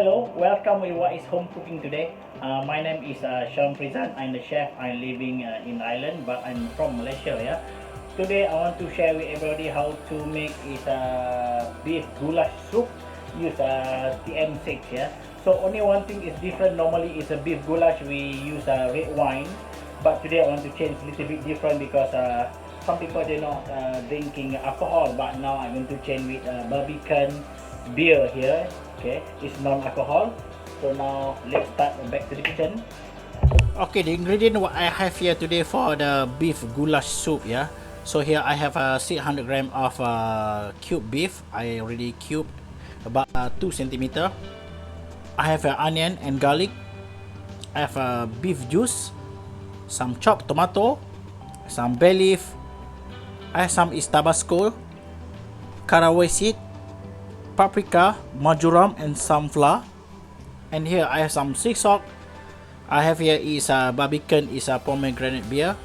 Hello, welcome with what is home cooking today. My name is Sean Frizan. I'm the chef. I'm living in Ireland, but I'm from Malaysia. Yeah. Today I want to share with everybody how to make is beef goulash soup. Use TM6. Yeah. So only one thing is different. Normally it's a beef goulash. We use red wine, but today I want to change a little bit different because some people they're not drinking alcohol, but now I'm going to change with Barbican beer here. Okay, it's non-alcohol. So now let's start back to the kitchen. Okay, the ingredient what I have here today for the beef goulash soup. Yeah, so here I have 600 gram of cubed beef. I already cubed about 2 centimeter. I have onion and garlic. I have beef juice, some chopped tomato, some bay leaf. I have some Tabasco, caraway seed, paprika, marjoram, and some flour. And here I have some sea salt. I have here is Barbican is a pomegranate beer,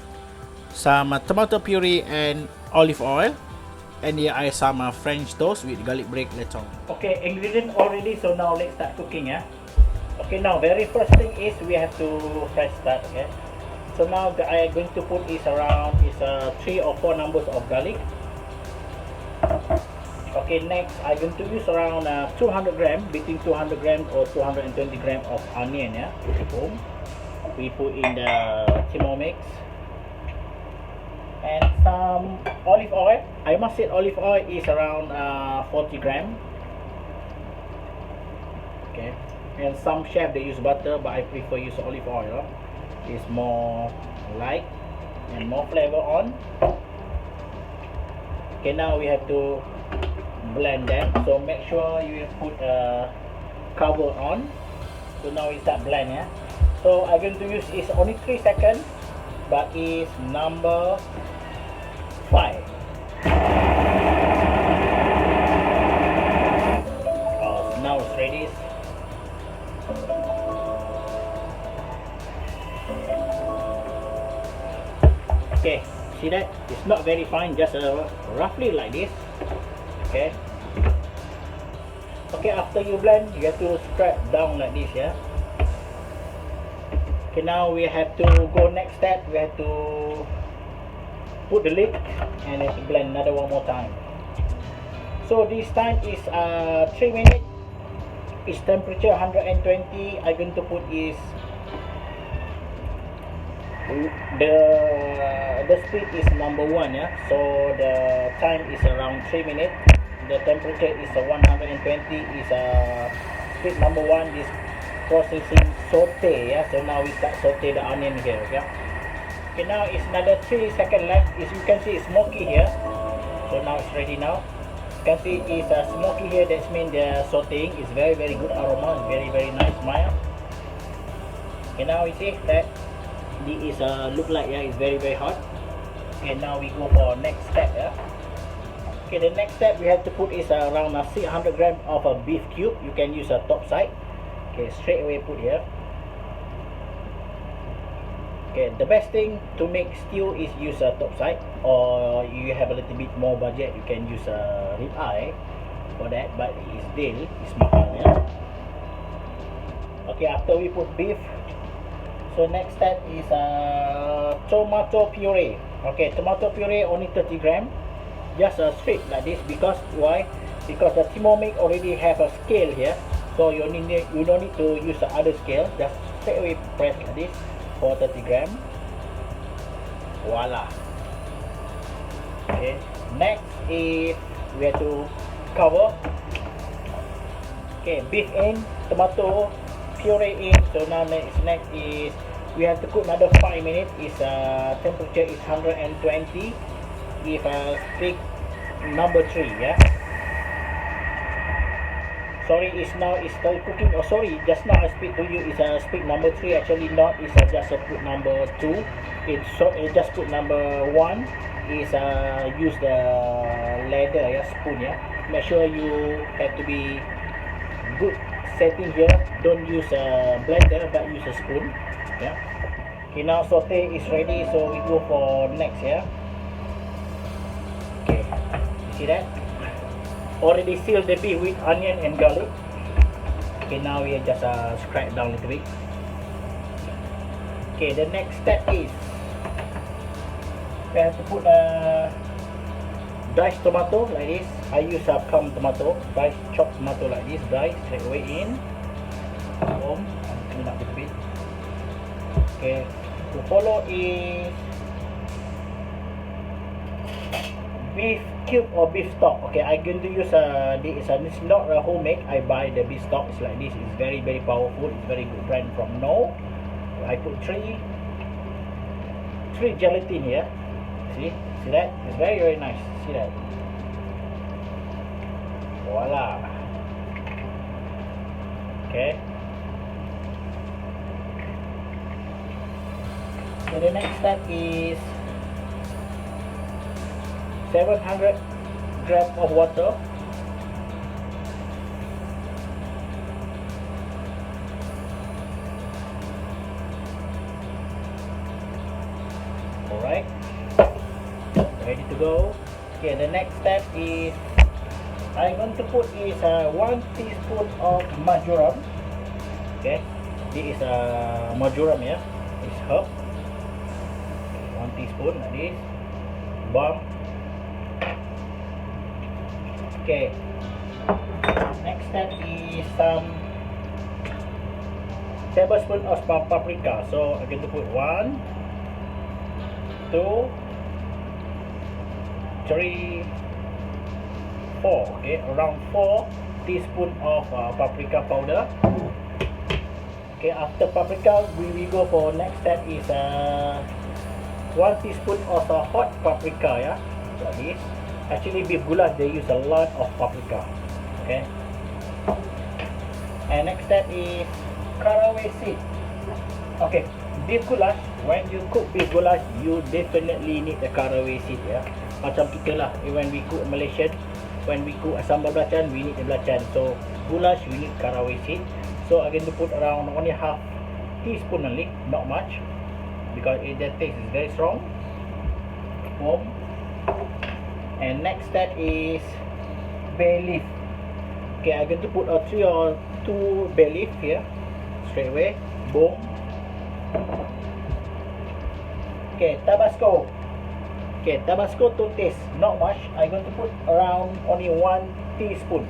some tomato puree and olive oil. And here I have some French toast with garlic bread later on. Okay, ingredient already. So now let's start cooking. Yeah. Okay, now very first thing is we have to fresh start. Okay. So now I am going to put is around 3 or 4 numbers of garlic. Okay, next I'm going to use around 200 gram, between 200 gram or 220 gram of onion. Yeah, boom. We put in the TM6 and some olive oil. I must say olive oil is around 40 gram. Okay, and some chef they use butter, but I prefer use olive oil. It's more light and more flavor on. Okay, now we have to blend them, so make sure you put a cover on. So now we start blend. Yeah, so I'm going to use is only 3 seconds, but is number 5. So now it's ready. Okay, see that it's not very fine, just roughly like this. Okay. Okay, after you blend, you have to spread down like this. Yeah. Okay, now we have to go next step. We have to put the lid and have to blend another one more time. So this time is 3 minutes. Its temperature 120. I'm going to put is the speed is number 1. Yeah. So the time is around 3 minutes. The temperature is 120. Is speed number 1 is processing saute. Yeah, so now we start saute the onion here. Okay, okay, now it's another 3 seconds left. As you can see, it's smoky here. So now it's ready. Now you can see it's smoky here. That means the sauteing is very good aroma, very nice smell. Okay, now we see that this is look like, yeah, it's very hot. Okay, now we go for next step. Yeah. Okay, the next step we have to put is around 600 gram of a beef cube. You can use a top side. Okay, straight away put here. Okay, the best thing to make stew is use a top side, or you have a little bit more budget, you can use a rib eye for that, but it's still it's mahal. Yeah. Okay, after we put beef, so next step is tomato puree. Okay, tomato puree only 30 gram. Just straight like this. Because why? Because the TM6 already have a scale here, so you don't need to use the other scale. Just straight away press like this for 30 gram. Voila. Okay, next is we have to cover. Okay, beef in, tomato puree in. So now next is we have to cook another 5 minutes. Is temperature is 120. If speed number 3. Yeah, sorry, it's now it's still cooking. Oh, sorry, just now I speak to you is speed number 3. Actually not, is just put number 2. It's so it just put number 1 is use the leather, yeah, spoon. Yeah, make sure you have to be good setting here. Don't use a blender, but use a spoon. Yeah. Okay, now saute is ready, so we go for next. Yeah. Okay, you see that? Already sealed the beef with onion and garlic. Okay, now we just scrape down a little bit. Okay, the next step is we have to put diced tomato like this. I use a plum tomato, diced chopped tomato like this, diced straight away in. Boom, clean up a bit. Okay, to follow is beef cube or beef stock. Okay, I'm going to use this is not a homemade. I buy the beef stock. It's like this. It's very powerful. It's very good brand from No. I put three gelatin here. See that? It's very nice. See that? Voila. Okay. So the next step is 700 grams of water. Alright, ready to go. Okay, the next step is I'm going to put is 1 teaspoon of marjoram. Okay, this is marjoram, yeah, it's herb. 1 teaspoon like this. Bomb. Okay, next step is some tablespoon of paprika. So I'm going to put 1, 2, 3, 4. Okay, around 4 teaspoon of paprika powder. Okay, after paprika, we go for next step is 1 teaspoon of hot paprika, yeah, like this. Actually, beef goulash they use a lot of paprika. Okay, and next step is caraway seed. Okay, beef goulash, when you cook beef goulash, you definitely need the caraway seed, yeah. Macam kita lah, when we cook Malaysian, when we cook sambal belacan, we need the belacan. So goulash, we need caraway seed. So I'm going to put around only half teaspoon only, not much, because the taste is very strong. Boom. And next step is bay leaf. Okay, I'm going to put 3 or 2 bay leaf here, straight away. Boom. Okay, Tabasco. Okay, Tabasco to taste, not much. I'm going to put around only 1 teaspoon.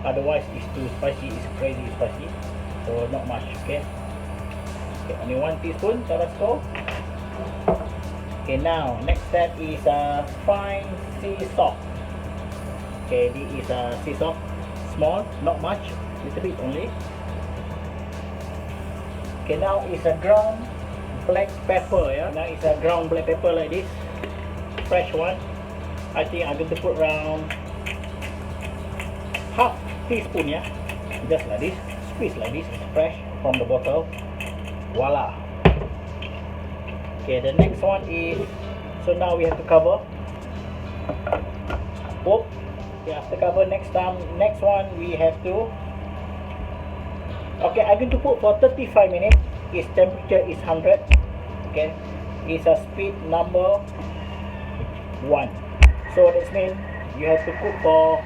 Otherwise, it's too spicy. It's crazy spicy. So not much. Okay. Okay, only 1 teaspoon Tabasco. Okay, now next step is fine sea salt. Okay, this is sea salt, small, not much, little bit only. Okay, now is a ground black pepper, yeah. Now it's a ground black pepper like this, fresh one. I think I'm going to put around half teaspoon, yeah, just like this, squeeze like this. It's fresh from the bottle. Voila. Okay, the next one is, so now we have to cover. Oh, we have to cover. Next one we have to. Okay, I'm going to put for 35 minutes. Its temperature is 100. Okay, it's a speed number 1. So that means you have to cook for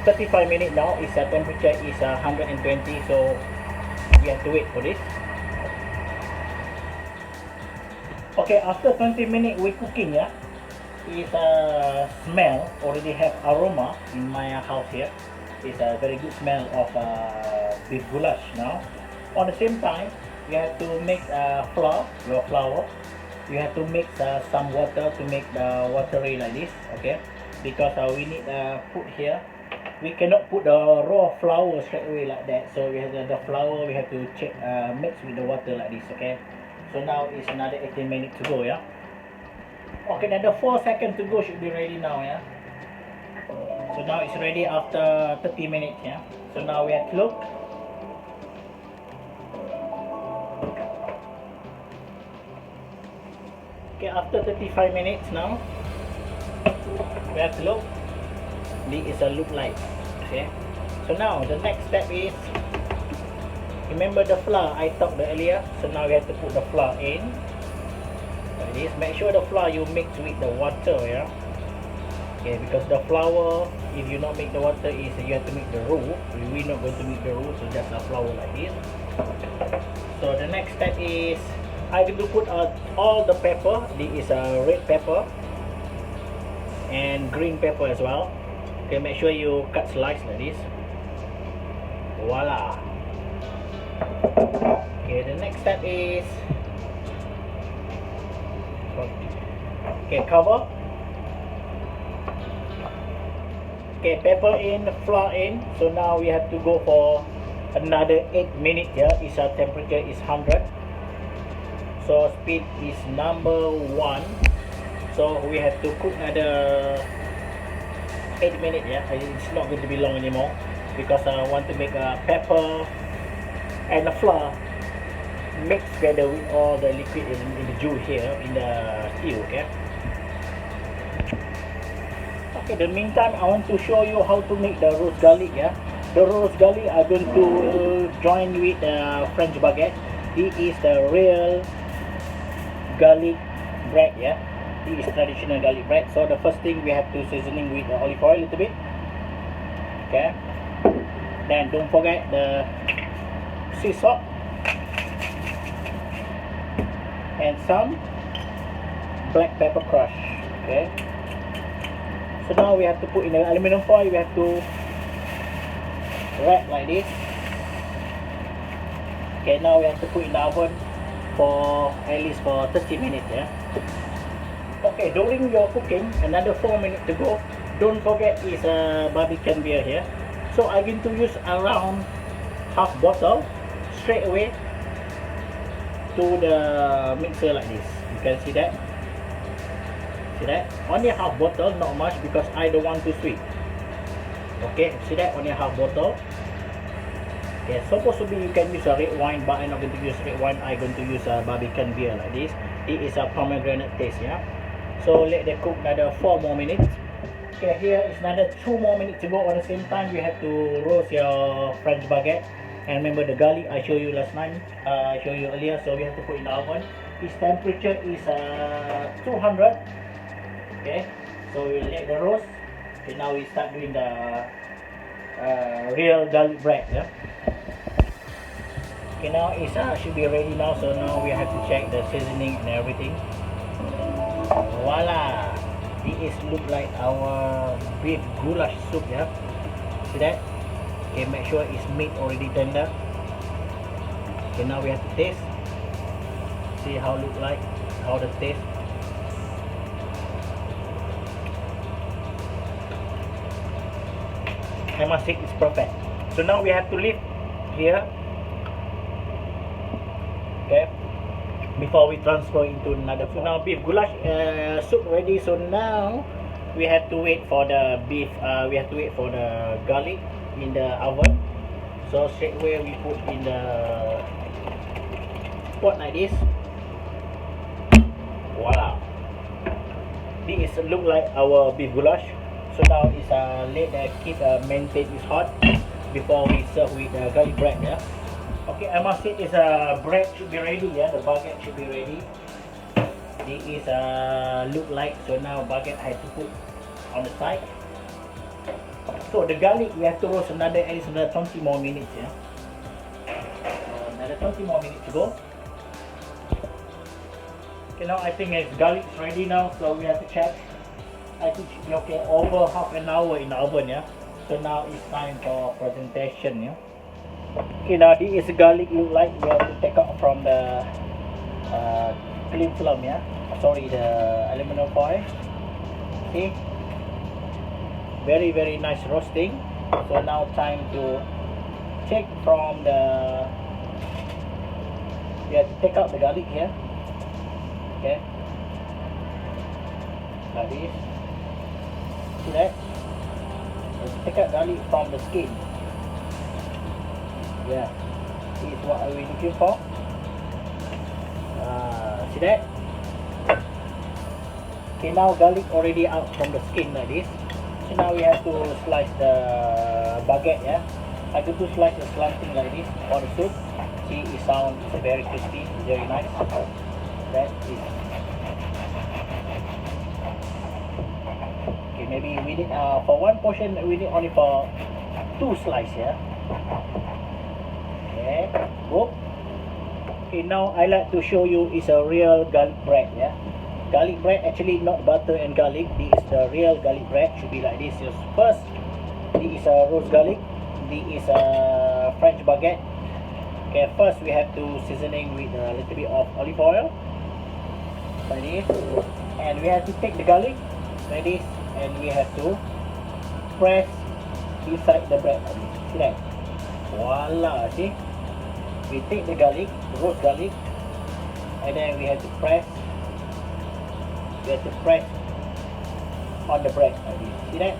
35 minutes now. Its temperature is 120. So we have to wait for this. Okay, after 20 minutes we cooking, yeah, it's smell already have aroma in my house here. It's a very good smell of beef goulash now. On the same time, you have to make flour, your flour. You have to mix some water to make the watery like this, okay? Because we need put here. We cannot put the raw flour straight away like that. So we have the flour. We have to check mix with the water like this, okay? So now it's another 18 minutes to go, yeah. Okay, then the 4 seconds to go should be ready now, yeah. So now it's ready after 30 minutes, yeah. So now we have to look. Okay, after 35 minutes now, we have to look. This is a look like, okay. So now the next step is, remember the flour I talked earlier. So now we have to put the flour in like this. Make sure the flour you mix with the water, yeah. Okay, because the flour if you not make the water is you have to make the roux. We're not going to make the roux, so just a flour like this. So the next step is I'm going to put all the pepper. This is a red pepper and green pepper as well. Okay, make sure you cut slice like this. Voila. Okay, the next step is cover. Okay, pepper in, flour in. So now we have to go for another 8 minutes. Yeah, its temperature is 100. So speed is number 1. So we have to cook another 8 minutes. Yeah, it's not going to be long anymore because I want to make a pepper and the flour mixed together with all the liquid in the juice here in the stew. Okay. Okay, in the meantime, I want to show you how to make the roast garlic. Yeah, the roast garlic I'm going to join with the French baguette. This is the real garlic bread. Yeah, this is traditional garlic bread. So the first thing we have to seasoning with the olive oil a little bit. Okay, then don't forget the sea salt and some black pepper crush. Okay. So now we have to put in the aluminum foil. We have to wrap like this. Okay, now we have to put in the oven for at least for 30 minutes. Yeah. Okay, during your cooking, another 4 minutes to go. Don't forget is a barbecue beer here. So I'm going to use around half bottle straight away to the mixer like this. You can see that. See that? Only half bottle, not much because I don't want too sweet. Okay, see that? Only half bottle. Okay, supposed to be you can use a red wine, but I'm not going to use red wine. I'm going to use a Barbican beer like this. It is a pomegranate taste, yeah. So let them cook another 4 more minutes. Okay, here is another 2 more minutes to go. At the same time, you have to roast your French baguette. And remember the garlic I showed you last night. I showed you earlier. So we have to put in the oven. Its temperature is 200. Okay, so we let the roast. Okay, now we start doing the real garlic bread. Yeah. Okay, now it should be ready now. So now we have to check the seasoning and everything. Voila! It look like our beef goulash soup. Yeah. See that? Okay, make sure it's meat already tender. Okay, now we have to taste. See how look like, how the taste. I must say it's perfect. So now we have to leave here. Okay. Before we transfer into another food. So now beef goulash soup ready. So now we have to wait for the beef. We have to wait for the garlic in the oven. So straight away we put in the pot like this. Voila. This look like our beef goulash. So now it's let keep maintain is hot before we serve with garlic bread. Yeah. Okay, I must say is bread should be ready. Yeah, the baguette should be ready. This is look like. So now baguette I have to put on the side. So the garlic we have to roast another at least another 20 more minutes. Yeah. Another 20 more minutes to go. Okay, now I think garlic is ready now. So we have to check. I think it should be okay. Over half an hour in the oven. Yeah. So now it's time for presentation. Yeah. Okay, now this is garlic look like. We have to take out from the clean film. Yeah. Sorry, the aluminum foil. Okay. Very nice roasting. So now time to take from the. We have to take out the garlic here. Okay. Like this. See that? Let's take out garlic from the skin. Yeah, this is what are we looking for. See that? Okay, now garlic already out from the skin like this. So now we have to slice the baguette. Yeah, I do to slice the slanting like this for the soup. See, it's very crispy, very nice. That is. Okay, Maybe we need for one portion we need only for 2 slices, yeah. Okay, whoop. Okay, now I like to show you is a real garlic bread, yeah. Garlic bread actually not butter and garlic. This is the real garlic bread. Should be like this. Just first, this is a roast garlic. This is a French baguette. Okay, first we have to seasoning with a little bit of olive oil, like this, and we have to take the garlic, like this, and we have to press inside the bread, like this. See that? Voila! See? We take the garlic, roast garlic, and then we have to press. We have to press on the bread, like this. See that?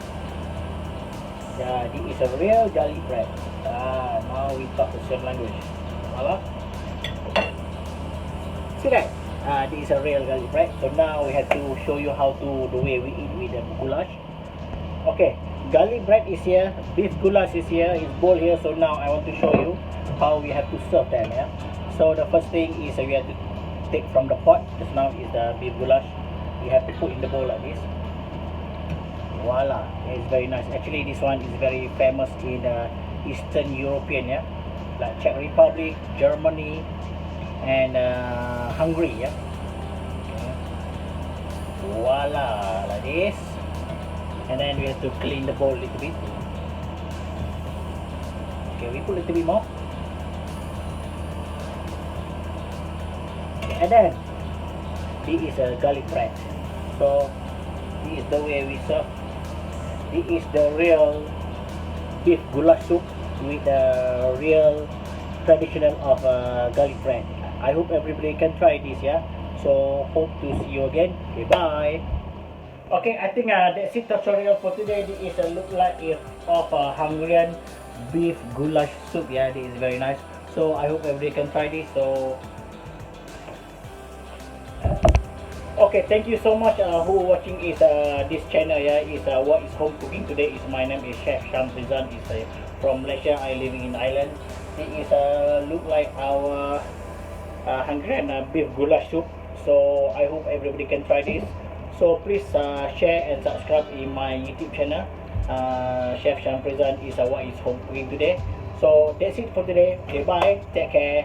Yeah, this is a real garlic bread. Now we talk the same language. Voila. See that? This is a real garlic bread. So now we have to show you how to the way we eat with the goulash. Okay, garlic bread is here, beef goulash is here, it's bowl here. So now I want to show you how we have to serve them. Yeah. So the first thing is we have to take from the pot. Just now is the beef goulash. You have to put in the bowl like this. Voila, it's very nice. Actually, this one is very famous in Eastern European, yeah, like Czech Republic, Germany, and Hungary, yeah. Okay. Voila, like this. And then we have to clean the bowl a little bit. Okay, we put a little bit more. Okay, and then this is a garlic bread. So this is the way we serve. This is the real beef goulash soup with the real traditional of garlic bread. I hope everybody can try this, yeah. So hope to see you again. Okay, bye. Okay, I think that's it tutorial for today. This is a look like of Hungarian beef goulash soup. Yeah, this is very nice. So I hope everybody can try this. So okay, thank you so much who watching is this channel. Yeah, is what is home cooking today. Is my name is Chef Sham Rizan. Is from Malaysia. I living in Ireland. It is look like our Hungarian beef goulash soup. So I hope everybody can try this. So please share and subscribe in my YouTube channel. Chef Sham Rizan is what is home cooking today. So that's it for today. Okay, bye. Take care.